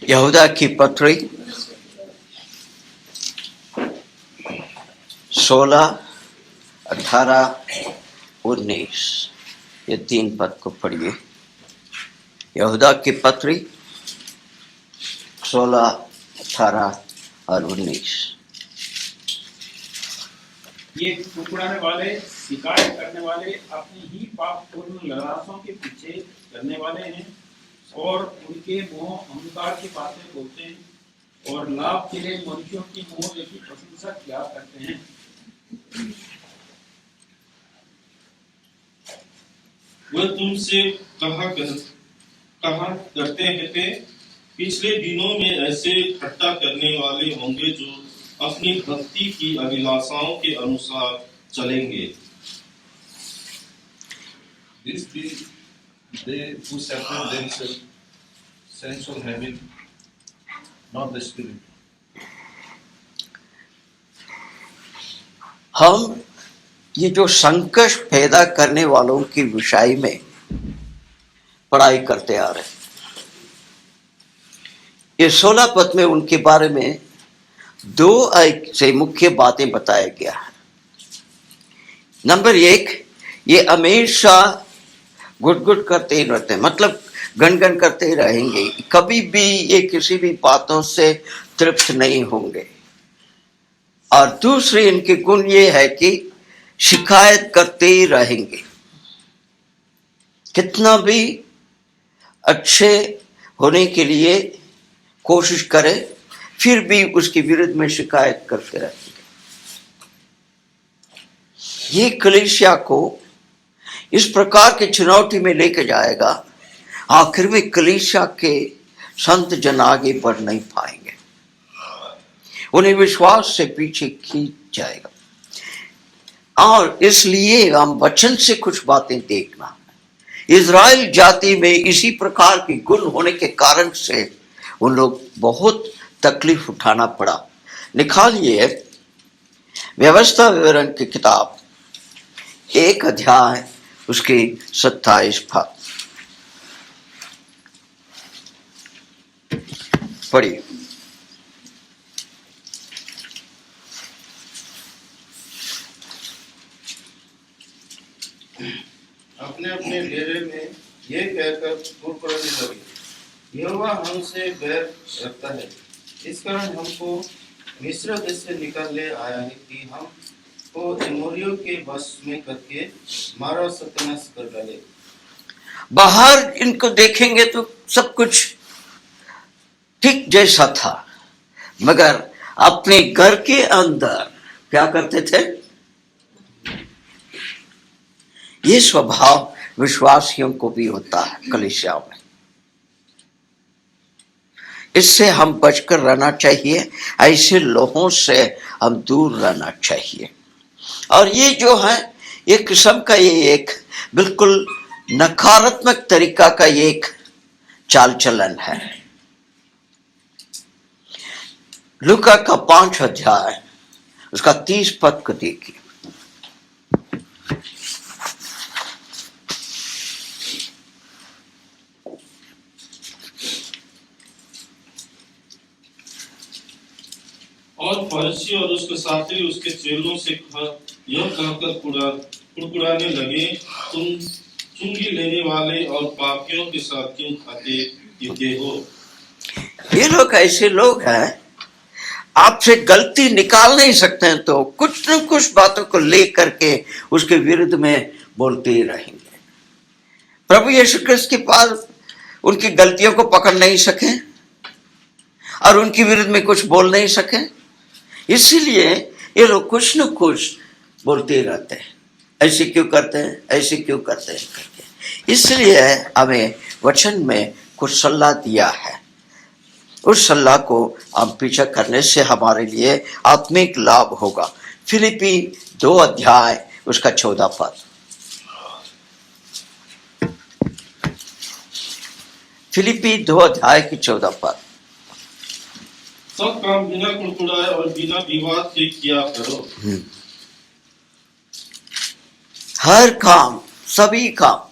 यहूदा की पत्री 16, 18, 19 ये 3 पद को पढ़िए। यहूदा की पत्री 16, 18 और 19। ये कुकुराने वाले, शिकायत करने वाले, अपनी ही पापपूर्ण ललासों के पीछे करने वाले हैं और उनके मुंह अहंकार की बातें बोलते हैं और लाभ के लिए मनुष्यों की मुंह की प्रशंसा किया करते हैं। वह तुमसे कहा करते थे, पिछले दिनों में ऐसे ठट्टा करने वाले होंगे जो अपनी भक्ति की अभिलाषाओं के अनुसार चलेंगे। This be they who separate themselves, sensual having, not the spirit. हम ये जो संकट पैदा करने वालों की विषय में पढ़ाई करते आ रहे हैं। ये 16 पद में उनके बारे में 2 से मुख्य बातें बताया गया है। नंबर 1, ये हमेशा गुट करते ही रहते हैं, मतलब गणगण करते ही रहेंगे, कभी भी ये किसी भी बातों से तृप्त नहीं होंगे। और दूसरी इनके गुण ये है कि शिकायत करते ही रहेंगे, कितना भी अच्छे होने के लिए कोशिश करें फिर भी उसके विरुद्ध में शिकायत करते रहेंगे। ये कलीसिया को इस प्रकार की चुनौती में लेकर जाएगा, आखिर में कलीसिया के संत जन आगे बढ़ नहीं पाएंगे, उन्हें विश्वास से पीछे खींच जाएगा। और इसलिए हम वचन से कुछ बातें देखना। इज़राइल जाति में इसी प्रकार के गुण होने के कारण से उन लोग बहुत तकलीफ उठाना पड़ा। निकालिए व्यवस्था विवरण की किताब 1 अध्याय उसके 27 पद पढ़िए। अपने अपने डेरे में ये कहकर कुरकुराने लगे, यहोवा हमसे बैर रखता है, इस कारण हमको मिस्र देश से निकाल ले आया है कि हमको एमोरियों के वश में करके मारा सत्यानाश कर डाले। बाहर इनको देखेंगे तो सब कुछ ठीक जैसा था, मगर अपने घर के अंदर क्या करते थे? ये स्वभाव विश्वासियों को भी होता है कलीसिया में। इससे हम बचकर रहना चाहिए, ऐसे लोगों से हम दूर रहना चाहिए। और ये जो है एक किस्म का ये एक बिल्कुल नकारात्मक तरीका का एक चाल चलन है। लूका का 5 अध्याय उसका 30 पद को देखिए। और फरीसी और उसके साथी उसके चेलों से यह कहकर कुड़कुड़ाने लगे, तुम चुंगी लेने वाले और पापियों के साथ क्यों खाते पीते हो? ये लोग ऐसे लोग हैं, आपसे गलती निकाल नहीं सकते हैं तो कुछ न कुछ बातों को लेकर के उसके विरुद्ध में बोलते ही रहेंगे। प्रभु यीशु क्रिस्त के पास उनकी गलतियों को पकड़ नहीं सके और उनके विरुद्ध में कुछ बोल नहीं सके, इसीलिए ये लोग कुछ न कुछ बोलते रहते हैं, ऐसे क्यों करते हैं, ऐसे क्यों करते हैं करके। इसलिए हमें वचन में कुछ सलाह दिया है, उस सलाह को हम पीछा करने से हमारे लिए आत्मिक लाभ होगा। फिलिपी 2 अध्याय उसका 14 पद। फिलिपी 2 अध्याय की 14 पद। सब काम बिना कुड़कुड़ाए और बिना विवाद के किया करो। हर काम, सभी काम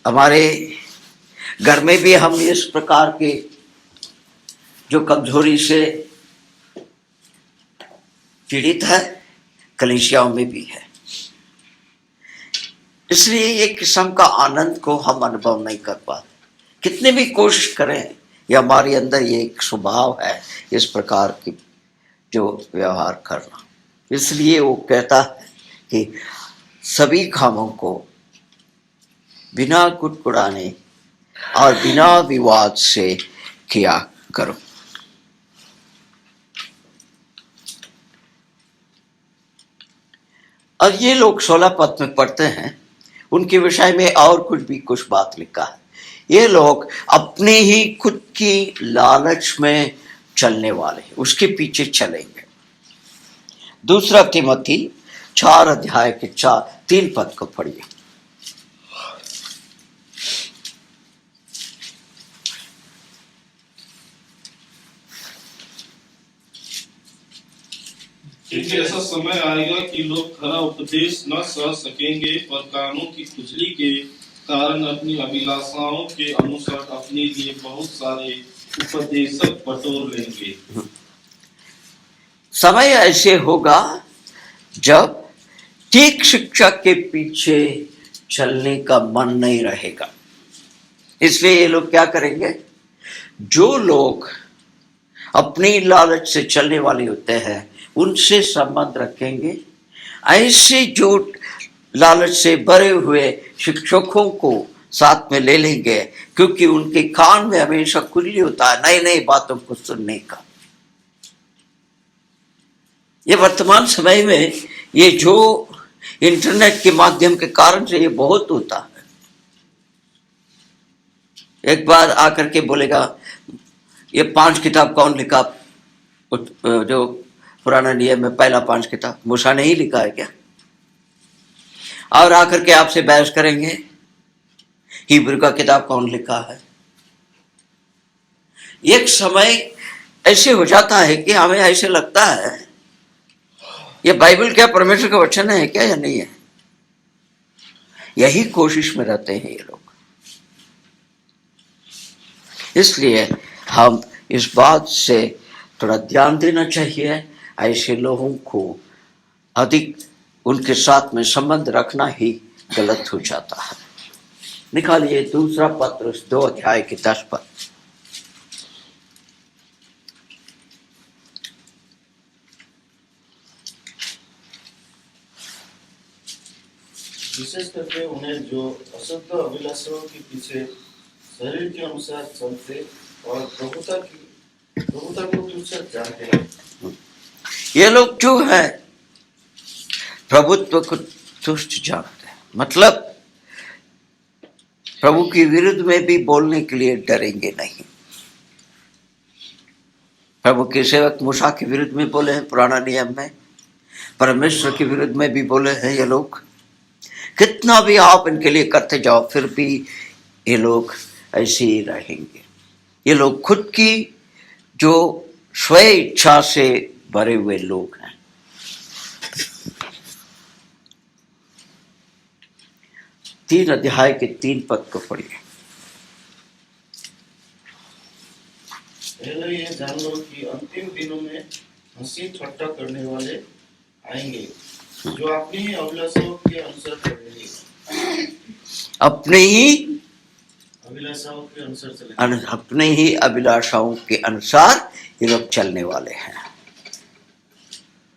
हमारे घर में भी हम इस प्रकार के जो कमजोरी से पीड़ित है, कलीसियाओं में भी है। इसलिए एक किस्म का आनंद को हम अनुभव नहीं कर पाते, कितने भी कोशिश करें। ये हमारे अंदर ये एक स्वभाव है इस प्रकार की जो व्यवहार करना। इसलिए वो कहता है कि सभी कामों को बिना कुड़कुड़ाने और बिना विवाद से किया करो। और ये लोग 16 पद में पढ़ते हैं, उनके विषय में और कुछ बात लिखा है। ये लोग अपने ही खुद की लालच में चलने वाले, उसके पीछे चलेंगे। दूसरा तिमोथी 4 अध्याय के 3 पद को पढ़िए। क्योंकि ऐसा समय आएगा कि लोग खरा उपदेश न सह सकेंगे और कानों की खुजली के कारण अपनी अभिलाषाओं के अनुसार अपने लिए बहुत सारे उपदेशक बटोर लेंगे। समय ऐसे होगा जब ठीक शिक्षा के पीछे चलने का मन नहीं रहेगा। इसलिए ये लोग क्या करेंगे, जो लोग अपनी लालच से चलने वाले होते हैं उनसे संबंध रखेंगे। ऐसे जो लालच से भरे हुए शिक्षकों को साथ में ले लेंगे, क्योंकि उनके कान में हमेशा खुली होता है नई नई बातों को सुनने का। ये वर्तमान समय में ये जो इंटरनेट के माध्यम के कारण से ये बहुत होता है। एक बार आकर के बोलेगा ये 5 किताब कौन लिखा, जो पुराना नियम में पहला 5 किताब मूसा ने ही लिखा है क्या? और आकर के आपसे बहस करेंगे हिब्रू का किताब कौन लिखा है। एक समय ऐसे हो जाता है कि हमें ऐसे लगता है ये बाइबल क्या परमेश्वर का वचन है क्या या नहीं है। यही कोशिश में रहते हैं ये लोग। इसलिए हम इस बात से थोड़ा ध्यान देना चाहिए। ऐसे लोगों को अधिक उनके साथ में संबंध रखना ही गलत हो जाता है। निकालिए दूसरा पत्रस 2 अध्याय के 10 पद। विशेष करके उन्हें जो अशुद्ध अभिलाषाओं के पीछे शरीर के अनुसार चलते और प्रभुता को तुच्छ जानते हैं। ये लोग जो है प्रभुत्व को तुच्छ जानते हैं, मतलब प्रभु के विरुद्ध में भी बोलने के लिए डरेंगे नहीं। प्रभु के सेवक मूसा के विरुद्ध में बोले हैं पुराना नियम में, परमेश्वर के विरुद्ध में भी बोले हैं ये लोग। कितना भी आप इनके लिए करते जाओ फिर भी ये लोग ऐसे ही रहेंगे। ये लोग खुद की जो स्वयं इच्छा से भरे हुए लोग हैं। तीन अध्याय के 3 पद को पढ़िए। पहले ये जान लो कि अंतिम दिनों में हंसी ठट्टा करने वाले आएंगे जो अपनी ही अभिलाषाओं के अनुसार चलेंगे। अपने ही अभिलाषाओं के अनुसार चलेंगे। अपने ही अभिलाषाओं के अनुसार ये लोग चलने वाले हैं।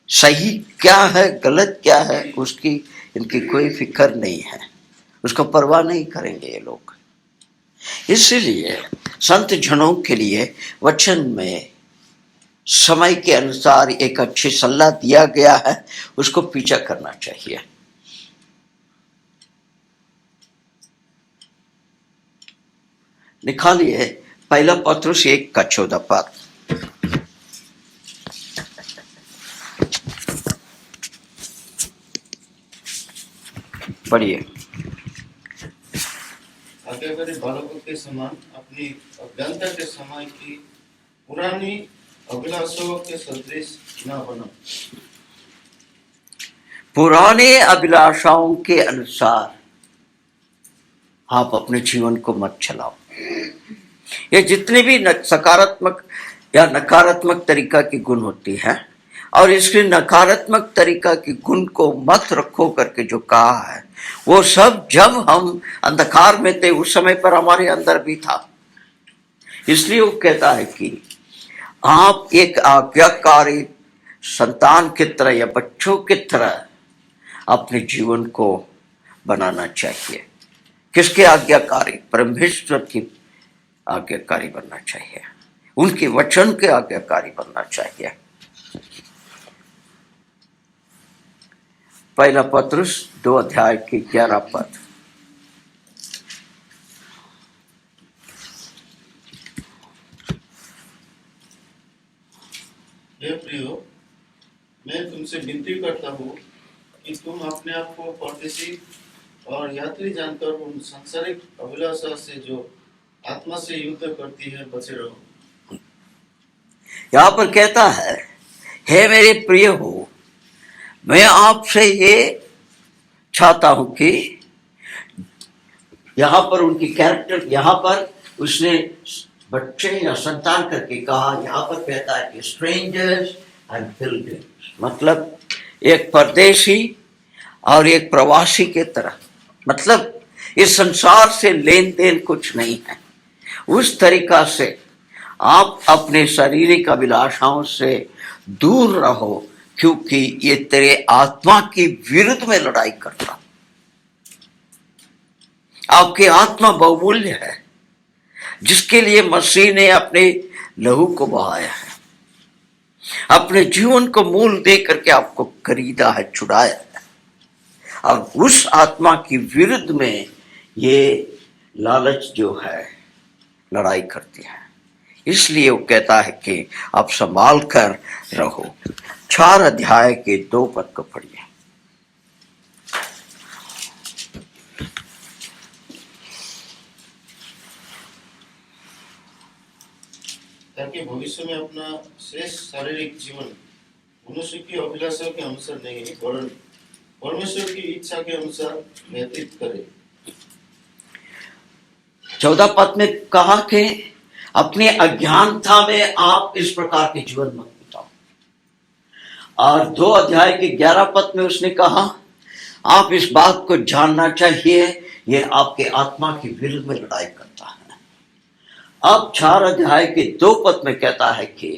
सही क्या है गलत क्या है उसकी इनकी कोई फिक्र नहीं है, उसको परवाह नहीं करेंगे ये लोग। इसलिए संत जनों के लिए वचन में समय के अनुसार एक अच्छी सलाह दिया गया है, उसको पीछा करना चाहिए। निकालिए पहला पत्रुस 1 का 14 पद। पढ़िए। आज्ञाकारी बालकों के समान अपनी अज्ञानता के समय की पुरानी अभिलाषाओं के सदृश न बनो। पुराने अभिलाषाओं के अनुसार आप अपने जीवन को मत चलाओ। ये जितने भी सकारात्मक या नकारात्मक तरीका की गुण होती है, और इसके नकारात्मक तरीका की गुण को मत रखो करके जो कहा है, वो सब जब हम अंधकार में थे उस समय पर हमारे अंदर भी था। इसलिए वो कहता है कि आप एक आज्ञाकारी संतान की तरह या बच्चों की तरह अपने जीवन को बनाना चाहिए। किसके आज्ञाकारी? परमेश्वर की आज्ञाकारी बनना चाहिए, उनके वचन के आज्ञाकारी बनना चाहिए। पहला पत्रुस 2 अध्याय की 11 पद। हे प्रियो, मैं तुमसे विनती करता हूँ कि तुम अपने आप को परदेशी और यात्री जानकर उन सांसारिक अभिलाषा से जो आत्मा से युद्ध करती है बचे रहो। यहां पर कहता है, हे मेरे प्रिय हो, मैं आपसे ये चाहता हूं कि यहां पर उनकी कैरेक्टर, यहां पर उसने बच्चे या संतान करके कहा, यहां पर कहता है कि स्ट्रेंजर्स एंड पिलग्रिम्स, मतलब एक परदेशी और एक प्रवासी के तरह। मतलब इस संसार से लेन देन कुछ नहीं है। उस तरीका से आप अपने शारीरिक अभिलाषाओं से दूर रहो, क्योंकि ये तेरे आत्मा की विरुद्ध में लड़ाई करता। आपकी आत्मा बहुमूल्य है, जिसके लिए मसीह ने अपने लहू को बहाया है, अपने जीवन को मूल दे करके आपको खरीदा है, छुड़ाया है। और उस आत्मा की विरुद्ध में ये लालच जो है लड़ाई करती है। इसलिए वो कहता है कि आप संभाल कर रहो। 4 अध्याय के 2 पद को पढ़िए। ताकि भविष्य में अपना शेष शारीरिक जीवन मनुष्य की अभिलाषा के अनुसार नहीं, वरन परमेश्वर की इच्छा के अनुसार व्यतीत करे। 14 पद में कहा कि अपने अज्ञानता में आप इस प्रकार के जीवन मत बिताओ। और 2 अध्याय के 11 पद में उसने कहा, आप इस बात को जानना चाहिए, यह आपके आत्मा के विरुद्ध में लड़ाई करता है। अब 4 अध्याय के 2 पद में कहता है कि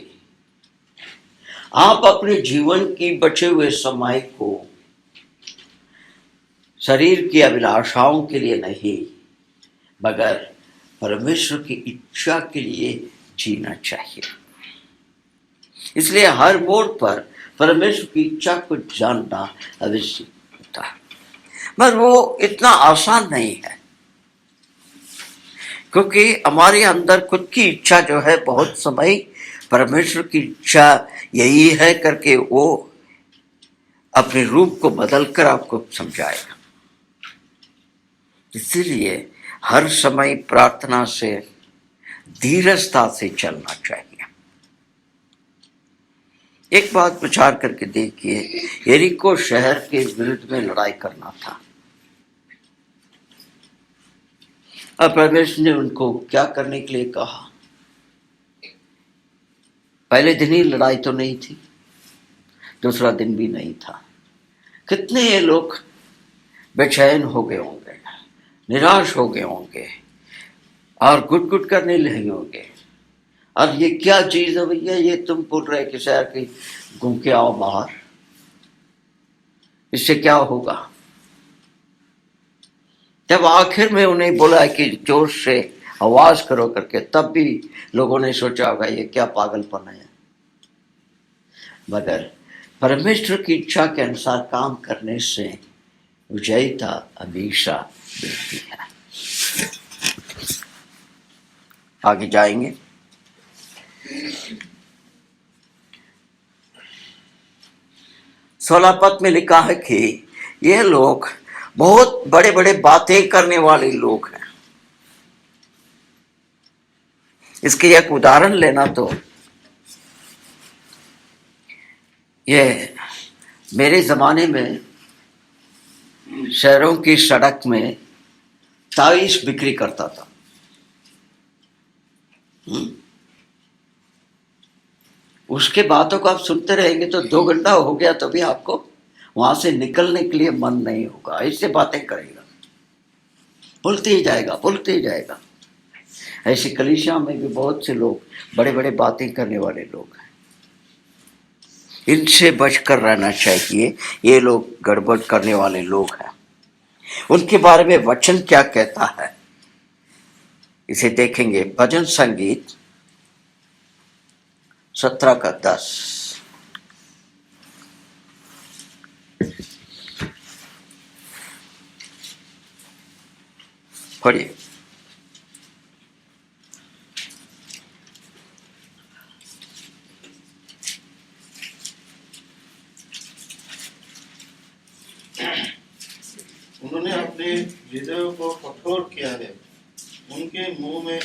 आप अपने जीवन की बचे हुए समय को शरीर की अभिलाषाओं के लिए नहीं, मगर परमेश्वर की इच्छा के लिए जीना चाहिए। इसलिए हर मोड़ पर परमेश्वर की इच्छा को जानना अवश्य होता है, मगर वो इतना आसान नहीं है, क्योंकि हमारे अंदर खुद की इच्छा जो है, बहुत समय परमेश्वर की इच्छा यही है करके वो अपने रूप को बदलकर आपको समझाएगा। इसीलिए हर समय प्रार्थना से, धीरजता से चलना चाहिए। एक बात विचार करके देखिए, यरीको शहर के विरुद्ध में लड़ाई करना था। अब परमेश्वर ने उनको क्या करने के लिए कहा? पहले दिन ही लड़ाई तो नहीं थी, दूसरा दिन भी नहीं था। कितने लोग बेचैन हो गए होंगे, निराश हो गए होंगे और गुट करने लगे होंगे। अब ये क्या चीज है भैया, ये तुम बोल रहे कि शहर की घूम के आओ बाहर, इससे क्या होगा? जब आखिर में उन्हें बोला कि जोर से आवाज करो करके, तब भी लोगों ने सोचा होगा ये क्या पागलपन है। मगर परमेश्वर की इच्छा के अनुसार काम करने से विजयता हमेशा मिलती है। आगे जाएंगे। सोलह पद में लिखा है कि ये लोग बहुत बड़े बड़े बातें करने वाले लोग हैं। इसके एक उदाहरण लेना तो, ये मेरे जमाने में शहरों की सड़क में तावीज बिक्री करता था। उसके बातों को आप सुनते रहेंगे तो 2 घंटा हो गया तो भी आपको वहां से निकलने के लिए मन नहीं होगा। ऐसे बातें करेगा, बोलते ही जाएगा, बोलते ही जाएगा। ऐसे कलीसिया में भी बहुत से लोग बड़े बड़े बातें करने वाले लोग हैं, इनसे बचकर रहना चाहिए। ये लोग गड़बड़ करने वाले लोग हैं। उनके बारे में वचन क्या कहता है इसे देखेंगे। भजन संगीत 17:10। पढ़िए। उन्होंने अपने हृदयों को कठोर किया है, उनके मुंह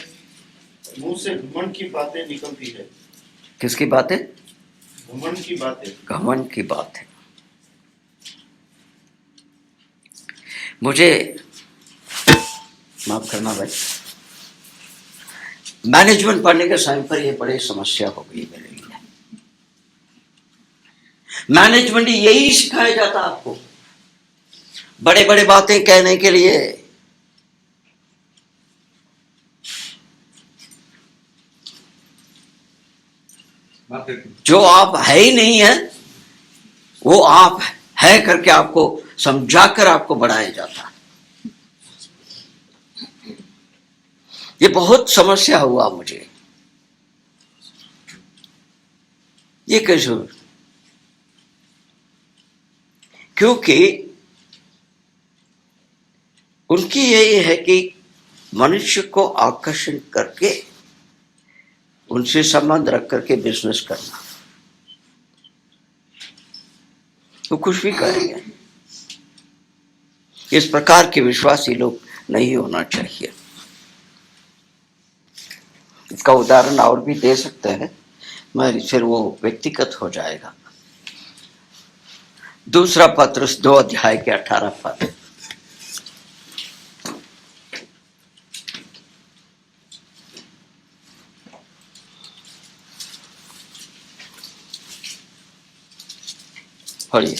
से घमंड की बातें निकलती है। किसकी बातें? घमंड की बातें। घमंड की बात है। मुझे माफ करना भाई, मैनेजमेंट पढ़ने के समय पर यह बड़ी समस्या हो गई मेरे लिए। मैनेजमेंट यही सिखाया जाता आपको, बड़े बड़े बातें कहने के लिए। जो आप है ही नहीं है वो आप है करके आपको समझाकर आपको बढ़ाया जाता है। ये बहुत समस्या हुआ मुझे। ये कैसे हुआ? क्योंकि उनकी यही है कि मनुष्य को आकर्षण करके उनसे संबंध रख करके बिजनेस करना। तो कुछ भी करेंगे। इस प्रकार के विश्वासी लोग नहीं होना चाहिए। इसका उदाहरण और भी दे सकते हैं, मगर फिर वो व्यक्तिगत हो जाएगा। दूसरा पत्रस 2 अध्याय के 18 पद। पढ़िए।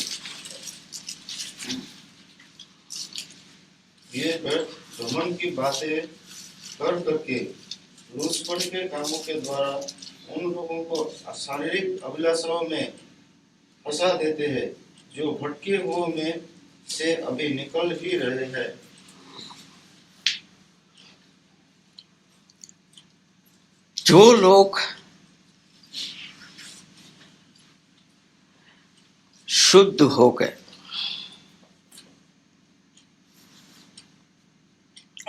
ये घमंड की बातें कर करके लूचपन के कामों के द्वारा उन लोगों को शारीरिक अभिलाषाओं में फंसा देते हैं जो भटके हुए में से अभी निकल ही रहे हैं। जो लोग शुद्ध हो गए,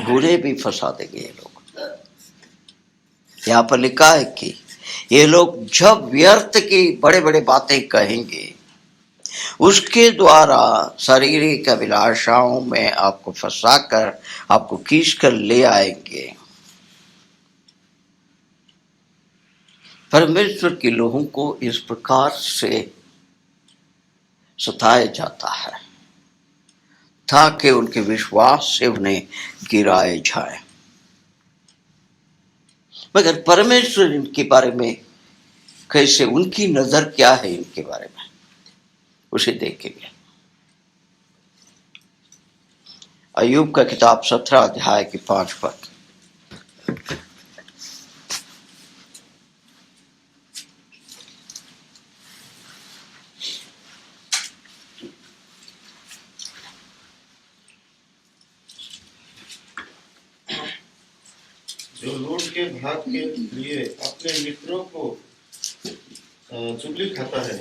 बुरे भी फंसा देंगे ये लोग। यहां पर लिखा है कि ये लोग जब व्यर्थ की बड़े बड़े बातें कहेंगे, उसके द्वारा शारीरिक अभिलाषाओं में आपको फंसाकर आपको खींच कर ले आएंगे। परमेश्वर के लोगों को इस प्रकार से सताया जाता है ताकि उनके विश्वास से उन्हें गिराए जाए। मगर परमेश्वर इनके बारे में कैसे, उनकी नजर क्या है इनके बारे में, उसे देखेंगे। अय्यूब का किताब 17 अध्याय के 5 पद। जो लूट के भाग के लिए अपने मित्रों को चुगली खाता है,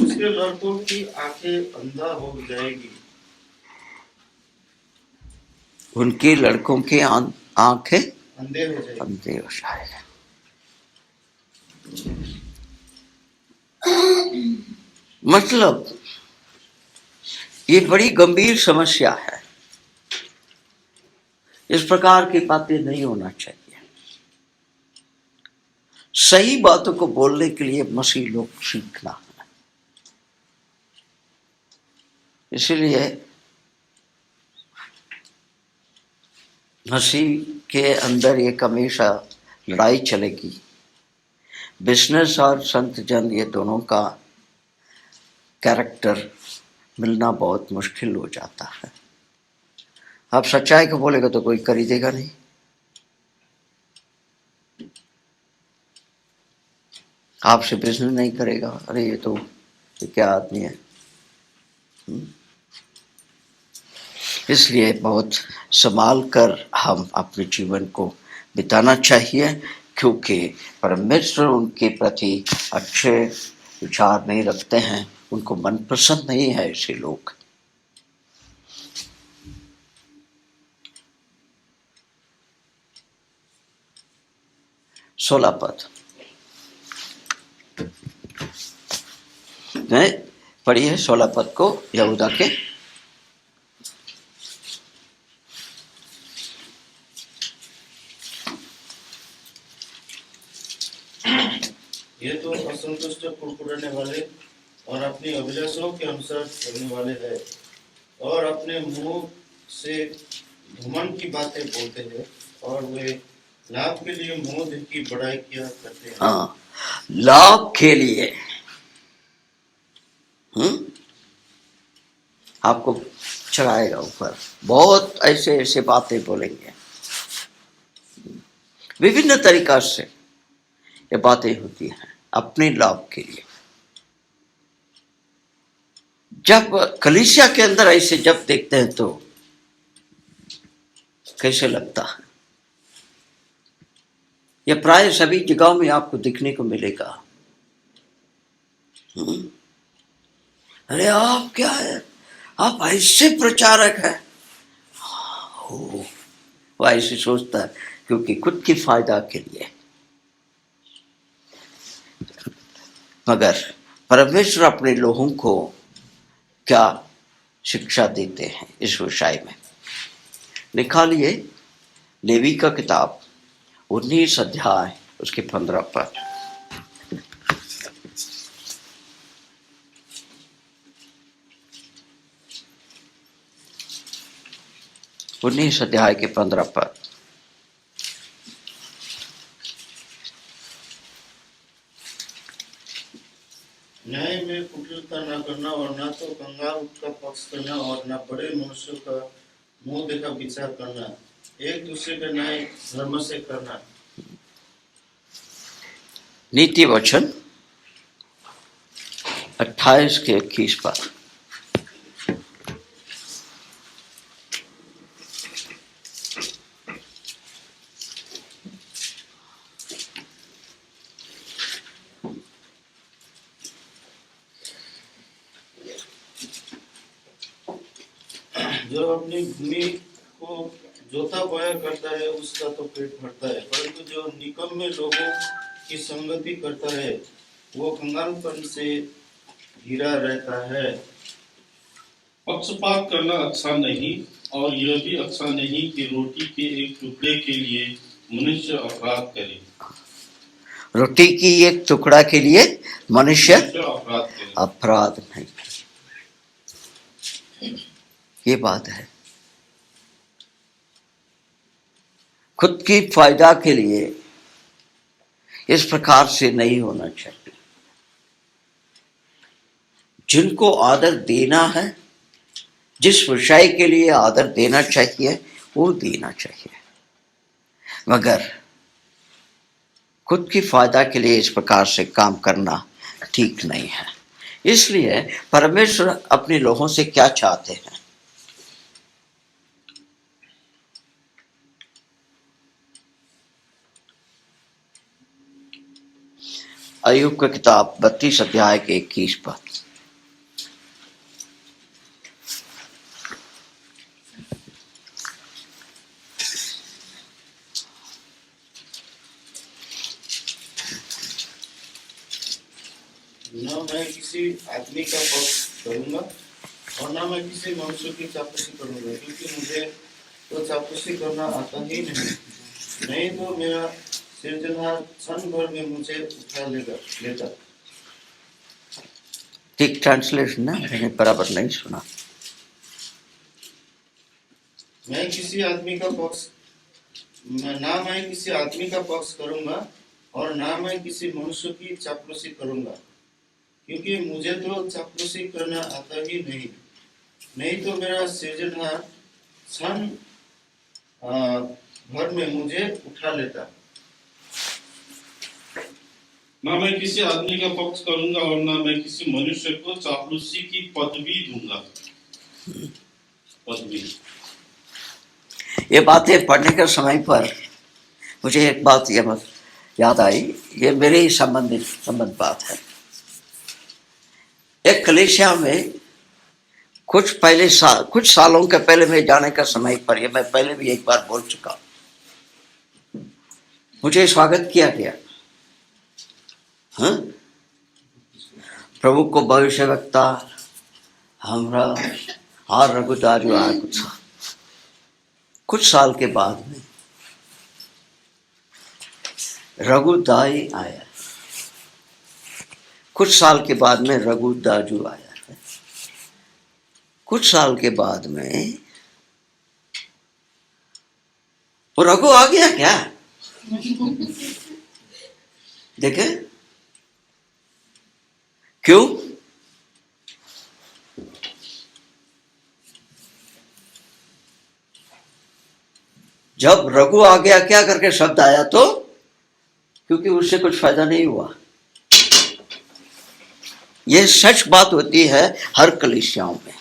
उसके लड़कों की आंखें अंधा हो जाएगी। उनके लड़कों की आंखें अंधे हो जाएगी। अंधे हो जाएगा। मतलब ये बड़ी गंभीर समस्या है। इस प्रकार की बातें नहीं होना चाहिए। सही बातों को बोलने के लिए मसीह लोग सीखना है। इसलिए मसीह के अंदर एक हमेशा लड़ाई चलेगी। बिजनेस और संत जन ये दोनों का कैरेक्टर मिलना बहुत मुश्किल हो जाता है। आप सच्चाई को बोलेगा तो कोई खरीदेगा नहीं। आपसे बिजनेस नहीं करेगा, अरे ये तो ये क्या आदमी है। इसलिए बहुत संभाल कर हम अपने जीवन को बिताना चाहिए, क्योंकि परमेश्वर उनके प्रति अच्छे विचार नहीं रखते हैं, उनको मनपसंद नहीं है ऐसे लोग। सोलह पद पढ़िए, 16 पद को यहूदा के। ये तो असंतुष्ट कुड़कुड़ाने वाले और अपनी अभिलाषाओं के अनुसार करने वाले हैं, और अपने मुंह से घमंड की बातें बोलते हैं, और वे लाभ के लिए मोह की बड़ाई किया करते हैं। हाँ, लाभ के लिए आपको चढ़ाएगा ऊपर, बहुत ऐसे ऐसे बातें बोलेंगे, विभिन्न तरीका से ये बातें होती हैं अपने लाभ के लिए। जब कलीसिया के अंदर ऐसे जब देखते हैं तो कैसे लगता है? यह प्राय सभी जगहों में आपको दिखने को मिलेगा। अरे आप क्या है, आप ऐसे प्रचारक हैं। वो ऐसे सोचता है क्योंकि खुद की फायदा के लिए। मगर परमेश्वर अपने लोगों को क्या शिक्षा देते हैं इस विषय में? निकालिए लेवी का किताब 19 अध्याय उसके 15 पद। 19 अध्याय के 15 पद। न्याय में कुटिलता न करना, और न तो कंगाल का पक्ष करना, और न बड़े मनुष्यों का मुंह देखा विचार करना, एक दूसरे का न्याय धर्म से करना। नीति वचन 28 के 21 पद। जो अपनी भूमि को जोता बोया करता है उसका तो पेट भरता है, परंतु जो निकम्मे लोगों की संगति करता है वो कंगालपन से घिरा रहता है। पक्षपात करना अच्छा नहीं, और यह भी अच्छा नहीं कि रोटी के एक टुकड़े के लिए मनुष्य अपराध करे। रोटी की एक टुकड़ा के लिए मनुष्य अपराध करे। अपराध नहीं, ये बात है। खुद की फायदा के लिए इस प्रकार से नहीं होना चाहिए। जिनको आदर देना है, जिस विषय के लिए आदर देना चाहिए वो देना चाहिए, मगर खुद की फायदा के लिए इस प्रकार से काम करना ठीक नहीं है। इसलिए परमेश्वर अपने लोगों से क्या चाहते हैं? अय्यूब का किताब 32 अध्याय के 21 पद। न मैं किसी आदमी का पक्ष करूंगा, और न मैं किसी मनुष्य की चापलूसी करूंगा, क्योंकि मुझे तो चापलूसी करना आता ही नहीं तो मेरा सिरजनहार क्षण भर में मुझे उठा लेगा। ठीक ट्रांसलेशन ना, मैंने बराबर नहीं सुना। मैं किसी आदमी का पक्ष ना मैं किसी आदमी का पक्ष करूंगा और ना मैं किसी मनुष्य की चापलूसी करूंगा, क्योंकि मुझे तो चापलूसी करना आता ही नहीं तो मेरा सृजनहार क्षण भर में मुझे उठा लेता। ना मैं किसी आदमी का पक्ष करूंगा और ना मैं किसी मनुष्य को चापलूसी की पदवी दूंगा। पदवी। ये बातें पढ़ने के समय पर मुझे एक बात याद आई, ये मेरे ही संबंध बात है। एक कलीसिया में कुछ सालों के पहले मैं जाने का समय पर, ये मैं पहले भी एक बार बोल चुका, मुझे स्वागत किया गया। हाँ? प्रभु को भविष्यवक्ता हमरा और रघुदारी आया कुछ साल के बाद में रघुदाई आया, कुछ साल के बाद में रघुदाजू आया, कुछ साल के बाद में वो रघु आ गया क्या? देखे क्यों? जब रघु आ गया क्या करके शब्द आया तो क्योंकि उससे कुछ फायदा नहीं हुआ। यह सच बात होती है हर कलीसियाओं में।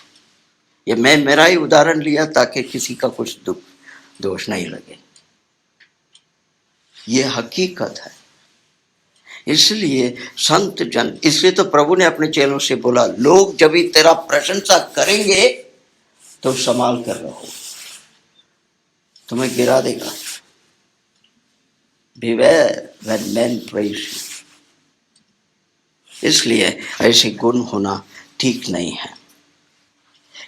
ये मैं मेरा ही उदाहरण लिया ताकि किसी का कुछ दुख दोष नहीं लगे, ये हकीकत है। इसलिए संत जन, इसलिए तो प्रभु ने अपने चेलों से बोला, लोग जब भी तेरा प्रशंसा करेंगे तो संभाल कर रहो, तुम्हें गिरा देगा। Beware when men praise you। इसलिए ऐसे गुण होना ठीक नहीं है।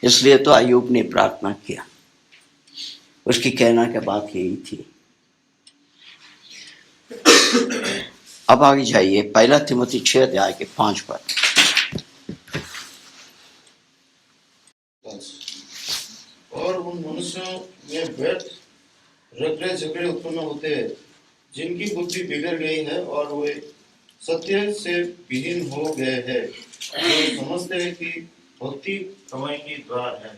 इसलिए तो अय्यूब ने प्रार्थना किया, उसकी कहना की बात यही थी। अब आगे जाइए, 1 तिमोथी 6:5 पर। और उन मनुष्यों में व्यर्थ रगड़े झगड़े उत्पन्न होते हैं, जिनकी बुद्धि बिगड़ गई है और वे सत्य से विहीन हो गए हैं, जो समझते हैं कि भक्ति कमाई की द्वार है।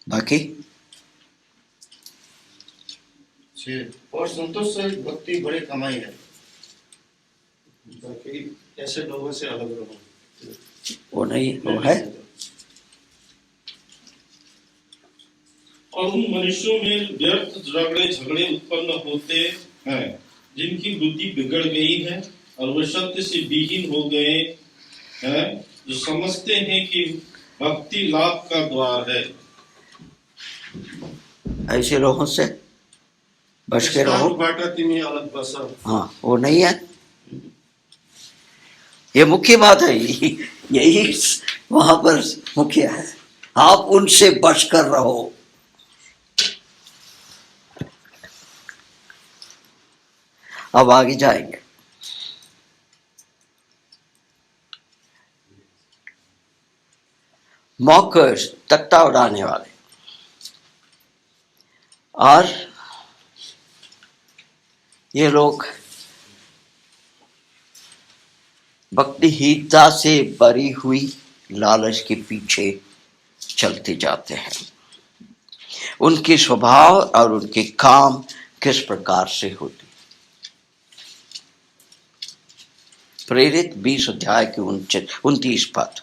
बाकी और संतोष से भक्ति बड़ी कमाई है। बाकी ऐसे लोगों से अलग रहो। वो नहीं, वो है। और उन मनुष्यों में व्यर्थ रगड़े झगड़े उत्पन्न होते हैं, जिनकी बुद्धि बिगड़ गई है और वे सत्य से विहीन हो गए हैं, जो समझते हैं कि भक्ति लाभ का द्वार है। ऐसे लोगों से बच के रहो। हाँ, वो नहीं है। ये मुख्य बात है, यही वहां पर मुख्य है। आप उनसे बचकर रहो। अब आगे जाएंगे। मॉकर्स, तख्ता उड़ाने वाले, और ये लोग भक्तिहीनता से भरी हुई लालच के पीछे चलते जाते हैं। उनके स्वभाव और उनके काम किस प्रकार से होते? प्रेरित 20 अध्याय के 29 पद।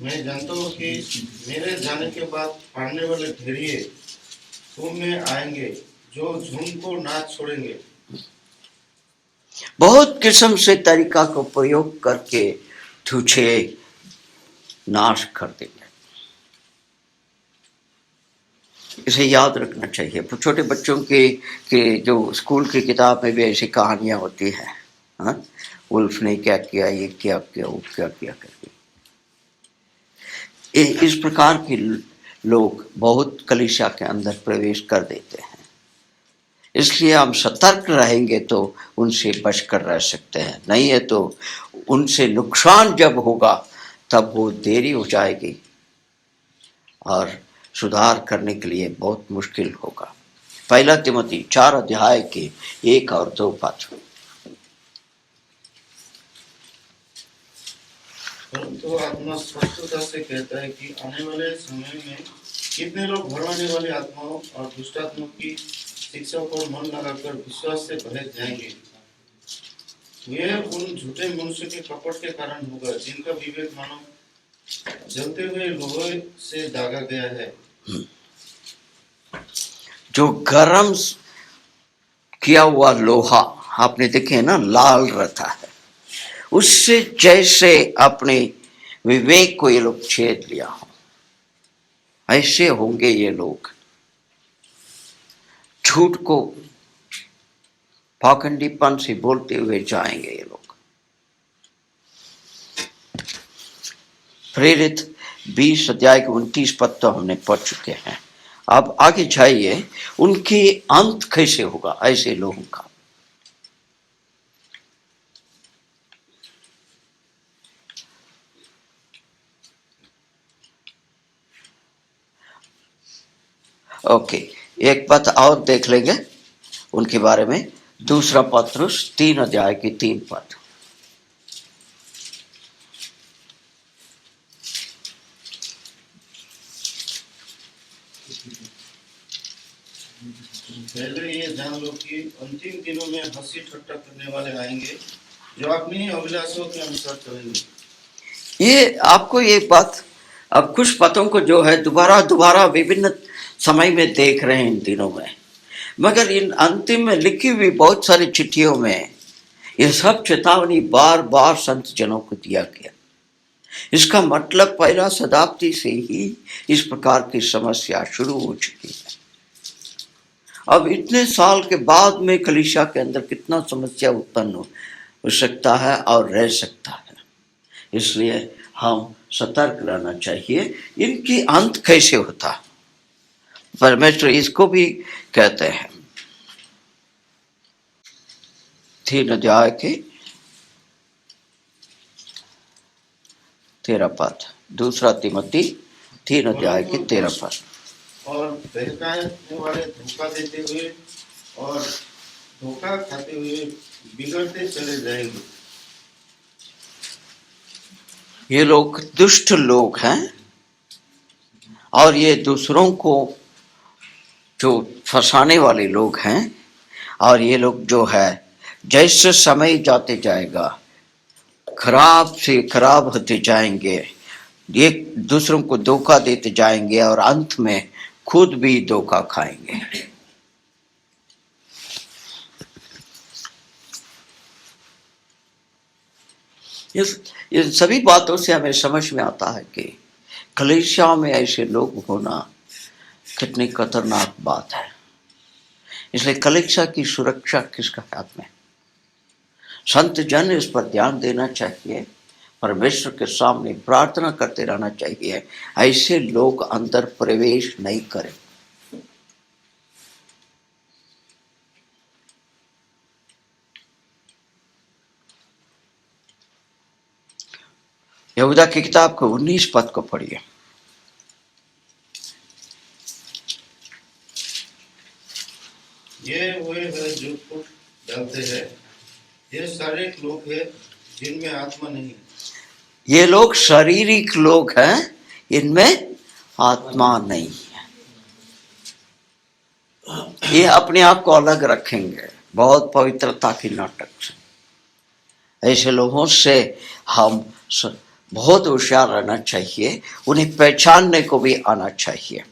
मैं जानता हूँ कि मेरे जाने के बाद पढ़ने वाले ढेरिए तुम में आएंगे, जो झुंड को ना छोड़ेंगे। बहुत किस्म से तरीका को प्रयोग करके तुझे नाश कर देंगे। इसे याद रखना चाहिए। छोटे बच्चों के जो स्कूल की किताब में भी ऐसी कहानियां होती हैं। हाँ? वुल्फ ने क्या किया, ये क्या किया, वो क्या किया करके। इस प्रकार के लोग बहुत कलीसिया के अंदर प्रवेश कर देते हैं। इसलिए हम सतर्क रहेंगे तो उनसे बचकर रह सकते हैं, नहीं है तो उनसे नुकसान जब होगा तब वो देरी हो जाएगी और सुधार करने के लिए बहुत मुश्किल होगा। पहला तिमोथी 4 अध्याय के 1 और 2 पद। परंतु आत्मा स्पष्टता से कहता है कि आने वाले समय में कितने लोग भरमाने वाली आत्माओं और दुष्टात्माओं की शिक्षा पर मन लगाकर विश्वास से बहक जाएंगे। यह उन झूठे मनुष्य के कपट के कारण होगा जिनका विवेक मानो जलते हुए लोहे से दागा गया है, जो गरम किया हुआ लोहा आपने देखे ना, लाल रहता है, उससे जैसे अपने विवेक को ये लोग छेद लिया हो, ऐसे होंगे ये लोग। झूठ को पाखंडीपन से बोलते हुए जाएंगे ये लोग। प्रेरित 20 अध्याय के 29 पद तो हमने पढ़ चुके हैं। अब आगे जाइए, उनके अंत कैसे होगा ऐसे लोगों का। ओके, एक पद और देख लेंगे उनके बारे में। 2 पत्रुस 3 अध्याय के 3 पद। पहले ये जान लो कि अंतिम दिनों में हंसी ठट्टा करने वाले आएंगे जो अपनी अभिलाषों के अनुसार चलेंगे। ये आपको ये बात, अब कुछ पदों को जो है दोबारा विभिन्न समय में देख रहे हैं इन दिनों में, मगर इन अंतिम में लिखी हुई बहुत सारी चिट्ठियों में ये सब चेतावनी बार बार संत जनों को दिया गया। इसका मतलब पहला शताब्दी से ही इस प्रकार की समस्या शुरू हो चुकी है। अब इतने साल के बाद में कलीसिया के अंदर कितना समस्या उत्पन्न हो सकता है और रह सकता है। इसलिए हम सतर्क रहना चाहिए। इनकी अंत कैसे होता है, परमेश्वर इसको भी कहते हैं। 3 अध्याय के 13 पद। 2 तिमोथी 3 अध्याय के 13 पद। और बहकाने वाले धोखा देते हुए और धोखा खाते हुए बिगड़ते चले जाएंगे। ये लोग दुष्ट लोग हैं और ये दूसरों को जो फंसाने वाले लोग हैं, और ये लोग जो है जैसे समय जाते जाएगा खराब से खराब होते जाएंगे, ये दूसरों को धोखा देते जाएंगे और अंत में खुद भी धोखा खाएंगे। इन सभी बातों से हमें समझ में आता है कि कलीसिया में ऐसे लोग होना कितनी खतरनाक बात है। इसलिए कलीसिया की सुरक्षा किसका हाथ में? संत जन इस पर ध्यान देना चाहिए, परमेश्वर के सामने प्रार्थना करते रहना चाहिए ऐसे लोग अंदर प्रवेश नहीं करें। यहूदा की किताब को 19 पद को पढ़िए। ये वे हैं जो फूट डालते हैं, ये शारीरिक लोग हैं जिनमें आत्मा नहीं है। ये लोग शारीरिक लोग हैं, इनमें आत्मा नहीं है। ये अपने आप को अलग रखेंगे बहुत पवित्रता के नाटक से। ऐसे लोगों से हम बहुत होशियार रहना चाहिए, उन्हें पहचानने को भी आना चाहिए।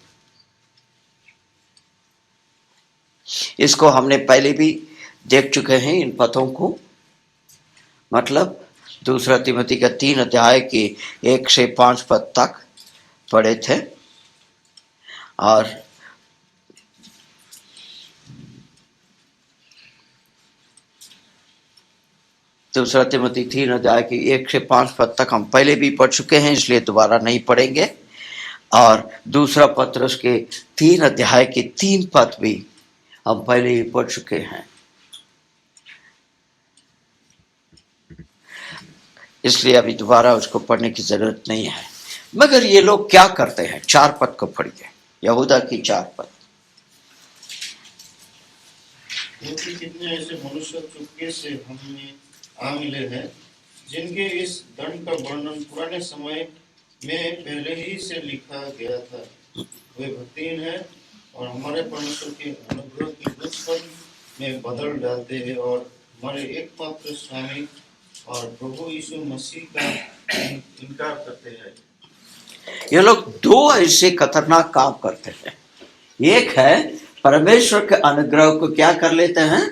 इसको हमने पहले भी देख चुके हैं इन पदों को। मतलब 2 तिमोथी का 3 अध्याय के 1 से 5 पद तक पढ़े थे, और दूसरा तिमोथी 3 अध्याय के 1 से 5 पद तक हम पहले भी पढ़ चुके हैं, इसलिए दोबारा नहीं पढ़ेंगे। और 2 पत्रस के 3 अध्याय के 3 पद भी हम पहले ही पढ़ चुके हैं, इसलिए अभी दोबारा उसको पढ़ने की जरूरत नहीं है। मगर ये लोग क्या करते हैं? 4 पद को पढ़िए, यहूदा की 4 पद। क्योंकि कितने ऐसे मनुष्य चुपके से हमें आ मिले हैं, जिनके इस दंड का वर्णन पुराने समय में पहले ही से लिखा गया था। वे भक्तिहीन हैं और हमारे परमेश्वर के अनुग्रह की दुष्फल में बदल डालते हैं और हमारे एकमात्र स्वामी और प्रभु यीशु मसीह का इनकार करते हैं। ये लोग 2 ऐसे खतरनाक काम करते हैं। एक है परमेश्वर के अनुग्रह को क्या कर लेते हैं,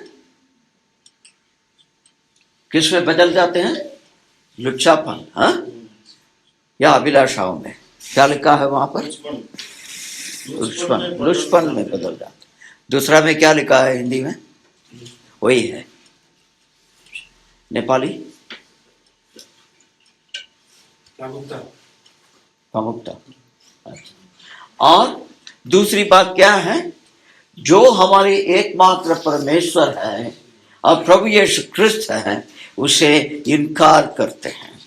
किस में बदल जाते हैं? लुच्चापन, हाँ, या अभिलाषाओं में। क्या लिखा है वहां पर? लुच्चपन में बदल जाते। दूसरा में क्या लिखा है हिंदी में? वही है नेपाली कामुकता। और दूसरी बात क्या है? जो हमारे एकमात्र परमेश्वर है और प्रभु यीशु ख्रिस्त है, उसे इनकार करते हैं।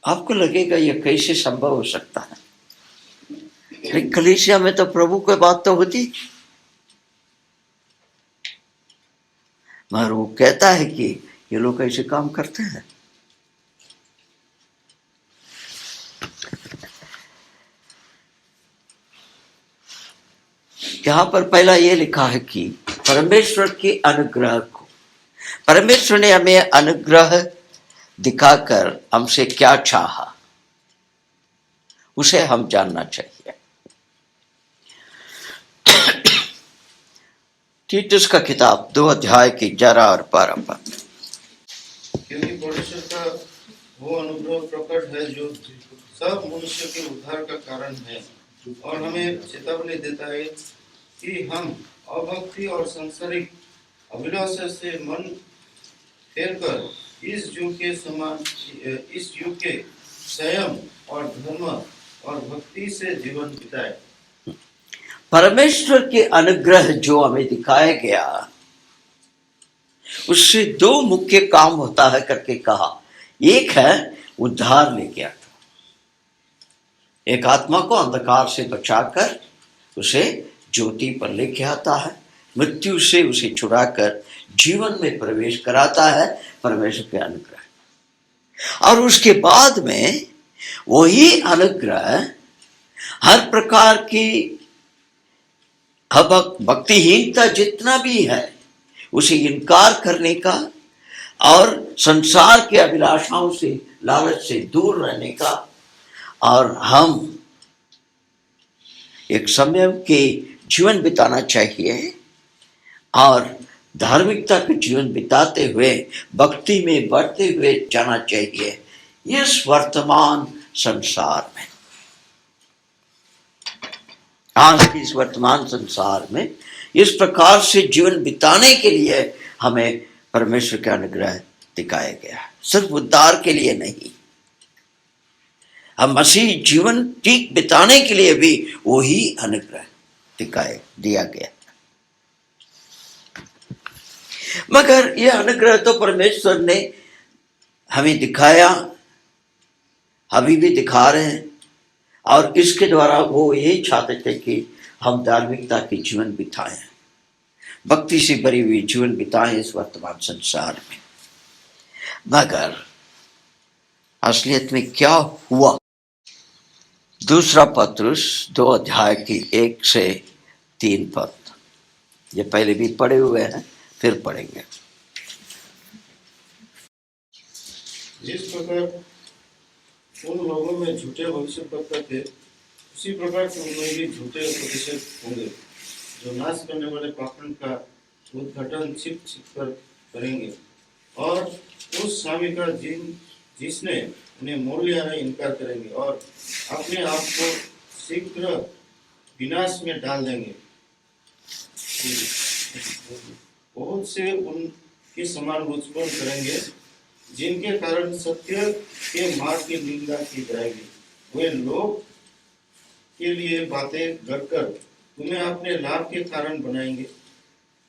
आपको लगेगा ये कैसे संभव हो सकता है? लेकिन कलीसिया में तो प्रभु की बात तो होती, मगर वो कहता है कि ये लोग ऐसे काम करते हैं। यहां पर पहला ये लिखा है कि परमेश्वर के अनुग्रह को, परमेश्वर ने हमें अनुग्रह दिखाकर हमसे क्या चाहा, उसे हम जानना चाहिए। तीतुस का किताब 2 अध्याय की 11 और 12 पद। क्योंकि परमेश्वर का वो अनुग्रह प्रकट है जो सब मनुष्य के उद्धार का कारण है और हमें चेतावनी देता है कि हम अभक्ति और सांसारिक अभिलाषा से मन फेरकर इस युग के संयम और धर्म और भक्ति से जीवन बिताए। परमेश्वर के अनुग्रह जो हमें दिखाया गया, उससे 2 मुख्य काम होता है करके कहा। एक है उद्धार लेके आता, एक आत्मा को अंधकार से बचाकर उसे ज्योति पर लेके आता है, मृत्यु से उसे छुड़ाकर जीवन में प्रवेश कराता है, परमेश्वर के अनुग्रह। और उसके बाद में वही अनुग्रह हर प्रकार की भक्तिहीनता जितना भी है उसे इनकार करने का और संसार के अभिलाषाओं से, लालच से दूर रहने का, और हम एक समय के जीवन बिताना चाहिए और धार्मिकता के जीवन बिताते हुए भक्ति में बढ़ते हुए जाना चाहिए इस वर्तमान संसार में। आज की इस वर्तमान संसार में इस प्रकार से जीवन बिताने के लिए हमें परमेश्वर का अनुग्रह दिखाया गया है, सिर्फ उद्धार के लिए नहीं। हम मसीह जीवन ठीक बिताने के लिए भी वही अनुग्रह दिया गया। मगर यह अनुग्रह तो परमेश्वर ने हमें दिखाया, अभी भी दिखा रहे हैं, और इसके द्वारा वो यही चाहते थे कि हम धार्मिकता की जीवन बिताएं, भक्ति से भरी हुई जीवन बिताएं इस वर्तमान संसार में। मगर असलियत में क्या हुआ? 2 पत्रुस 2 अध्याय की 1 से 3 पद, ये पहले भी पढ़े हुए हैं, फिर पढ़ेंगे। जिस प्रकार उन लोगों में झूठे भविष्यवक्ता थे, उसी प्रकार उनमें भी झूठे उपदेशक होंगे, जो नाश करने वाले पाखंड का उद्घाटन छिप कर करेंगे और उस स्वामी का जिसने उन्हें मोल लिया है इनकार करेंगे और अपने आप को शीघ्र विनाश में डाल देंगे। बहुत से उनके समान लुचपन करेंगे, जिनके कारण सत्य के मार्ग की निंदा की जाएगी। वे लोग के लिए बातें गढ़कर तुम्हें अपने लाभ के कारण बनाएंगे,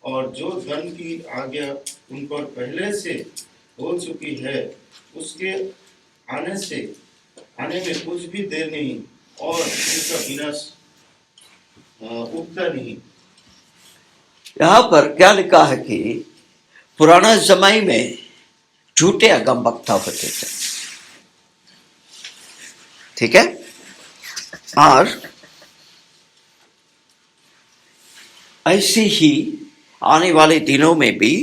और जो धन की आज्ञा उन पर पहले से हो चुकी है उसके आने में कुछ भी देर नहीं, और उसका विनाश उगता नहीं। यहां पर क्या लिखा है कि पुराना समय में झूठे अगम वक्ता होते थे, ठीक है, और ऐसे ही आने वाले दिनों में भी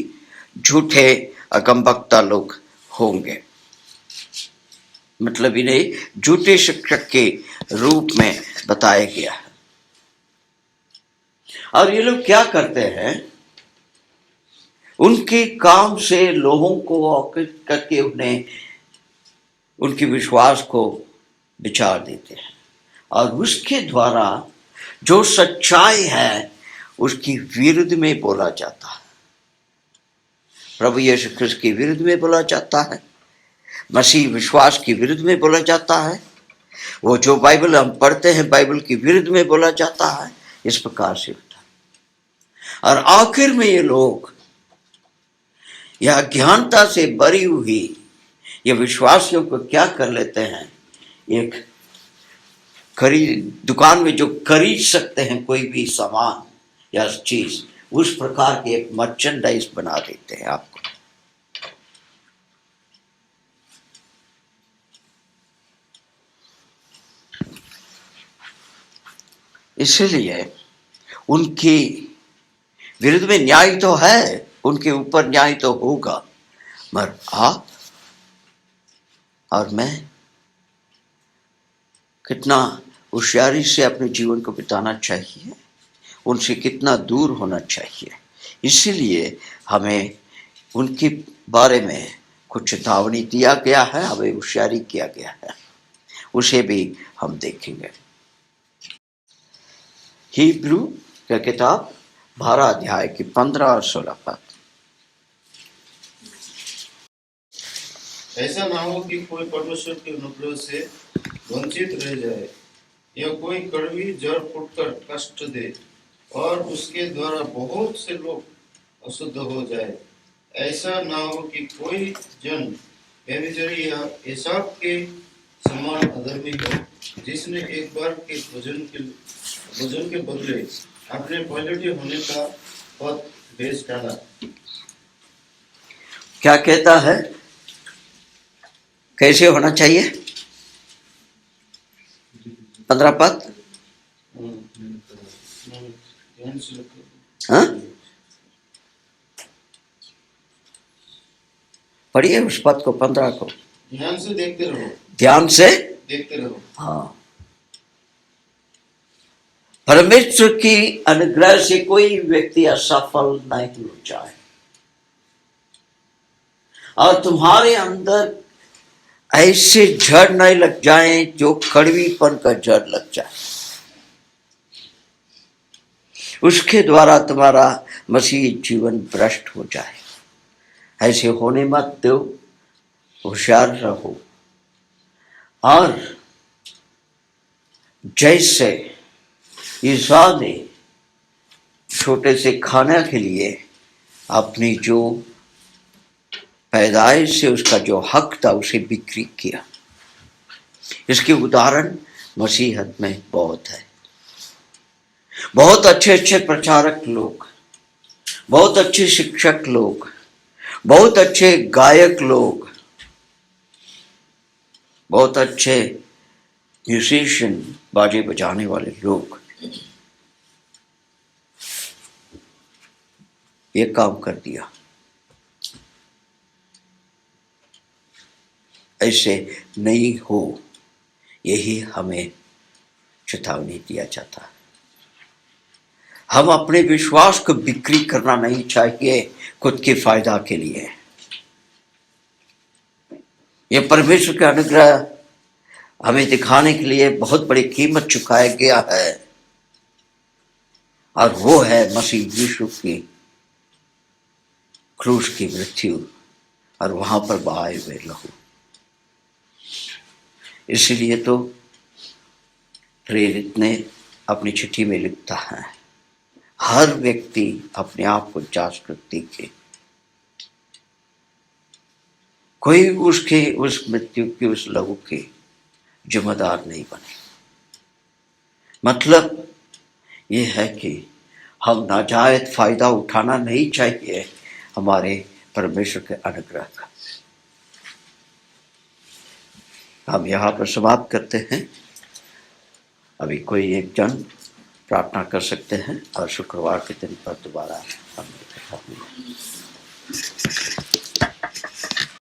झूठे अगम वक्ता लोग होंगे। मतलब इन्हें झूठे शिक्षक के रूप में बताया गया है। और ये लोग क्या करते हैं, उनके काम से लोगों को आकर्षित करके उन्हें उनके विश्वास को विचार देते हैं, और उसके द्वारा जो सच्चाई है उसकी विरुद्ध में बोला जाता है। प्रभु यीशु ख्रिस्त के विरुद्ध में बोला जाता है, मसीह विश्वास के विरुद्ध में बोला जाता है, वो जो बाइबल हम पढ़ते हैं बाइबल के विरुद्ध में बोला जाता है। इस प्रकार से होता है। और आखिर में ये लोग यह अज्ञानता से भरी हुई ये विश्वासियों को क्या कर लेते हैं, एक दुकान में जो खरीद सकते हैं कोई भी सामान या चीज, उस प्रकार के एक मर्चेंडाइज बना देते हैं आपको। इसलिए उनके विरुद्ध में न्याय तो है, उनके ऊपर न्याय तो होगा, मगर आप और मैं कितना होशियारी से अपने जीवन को बिताना चाहिए, उनसे कितना दूर होना चाहिए। इसीलिए हमें उनके बारे में कुछ चेतावनी दिया गया है, हमें होशियारी किया गया है, उसे भी हम देखेंगे। हिब्रू का किताब 12 अध्याय की 15 और 16 पद। ऐसा ना हो कि कोई परमेश्वर के अनुग्रह से वंचित रह जाए, या कोई कड़वी जड़ फूटकर कष्ट दे और उसके द्वारा बहुत से लोग अशुद्ध हो जाए। ऐसा ना हो कि कोई जन व्यभिचारी या एसाव के समान अधर्मी हो, जिसने एक बार के भोजन के बदले अपने पहले होने का पद बेच डाला। क्या कहता है, कैसे होना चाहिए? 15 पद। हाँ, पढ़िए उस पद को, 15 को ध्यान से देखते रहो, ध्यान से देखते रहो। हाँ, परमेश्वर की अनुग्रह से कोई व्यक्ति असफल नहीं हो जाए, और तुम्हारे अंदर ऐसे जड़ नहीं लग जाए जो कड़वीपन का जड़ लग जाए, उसके द्वारा तुम्हारा मसीह जीवन भ्रष्ट हो जाए। ऐसे होने मत दो, होशियार रहो। और जैसे ईसा ने छोटे से खाने के लिए अपनी जो पैदाइश से उसका जो हक था उसे बिक्री किया, इसके उदाहरण मसीहत में बहुत है। बहुत अच्छे अच्छे प्रचारक लोग, बहुत अच्छे शिक्षक लोग, बहुत अच्छे गायक लोग, बहुत अच्छे म्यूजिशियन, बाजे बजाने वाले लोग ये काम कर दिया। ऐसे नहीं हो, यही हमें चेतावनी दिया जाता है। हम अपने विश्वास को बिक्री करना नहीं चाहिए खुद के फायदा के लिए। ये परमेश्वर का अनुग्रह हमें दिखाने के लिए बहुत बड़ी कीमत चुकाया गया है, और वो है मसीह यीशु की क्रूस की मृत्यु और वहां पर बहाए हुए लहू। इसलिए तो प्रेरित ने अपनी चिट्ठी में लिखता है, हर व्यक्ति अपने आप को जांच कर देखे, कोई उसके उस मृत्यु की उस लहू के जिम्मेदार नहीं बने। मतलब ये है कि हम नाजायज फायदा उठाना नहीं चाहिए हमारे परमेश्वर के अनुग्रह का। हम यहाँ पर समाप्त करते हैं। अभी कोई एक जन प्रार्थना कर सकते हैं और शुक्रवार के दिन पर दोबारा हम इकट्ठा होंगे।